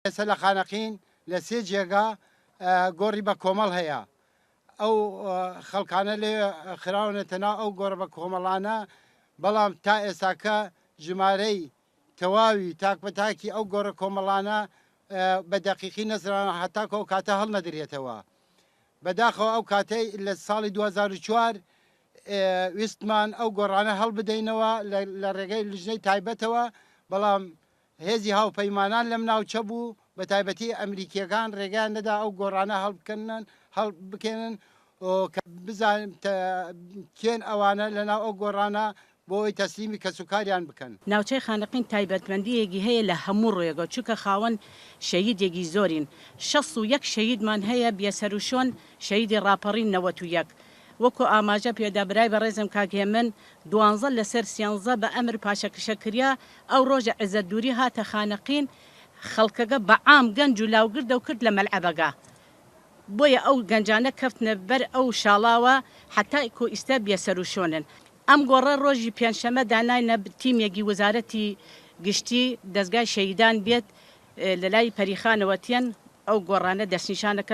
ئێستا لە خانەقین لە 3 جێگا گۆڕی بە کۆمەڵ هەیە. ئەو خەڵکانە لێ خراونەتەنا ئەو گۆڕ بە کۆمەڵانە، بەڵام تا ئێستاکە ژمارەی تەواوی تاکبەتاکی ئەو گۆڕە کۆمەڵانە بە دەقیقی نەزران هەتاکە ئەو کاتە هەڵ نەدرێتەوە. بەداخەوە ئەو کاتەی لە ساڵی 2004 ویستمان ئەو گۆڕانە هەڵ بدەینەوە لە ڕێگەی لیژنەی تایبەتەوە، بەڵام هێزی هاوپەیمانان لەم ناوچە بوو، بە تایبەتی ئەمریکیەکان ڕێگەیان نەدا ئەو گۆڕانە هەڵ بکەنن کە بزانین کێن ئەوانە لەناو ئەو گۆڕانە بۆی تەسلیمی کەسوکاریان بکەن. ناوچەی خانەقین تایبەتمەندیەکی هەیە لە هەموو ڕێگە، چونکە خاوەن شەهیدێکی زۆرین. 61 شەهیدمان هەیە بێسەروشۆن شەهیدی ڕاپەڕین 91. وەکو ئاماژە پێدابرای بە ڕێزم کاکێ من 12 لەسەر 13 بە ئەمر پاشەکشەکریا ئەو ڕۆژە عزت دووری هاتە خانەقین، خەڵکەکە بە عام گەنج و لاوگردە و کرد لە مەلعەبەگا. بۆیە ئەو گەنجانە کەفتنە بەر ئەو شاڵاوە حتا کۆ ئیستا بێسەروشۆنن. ئەم گۆڕە ڕۆژی پێنجشەمە داناینە تیمێکی وەزارەتی گشتی دەستگای شەهیدان بێت لە لای پەریخانەوەتیان ئەو گۆڕانە دەستنیشانەکەن.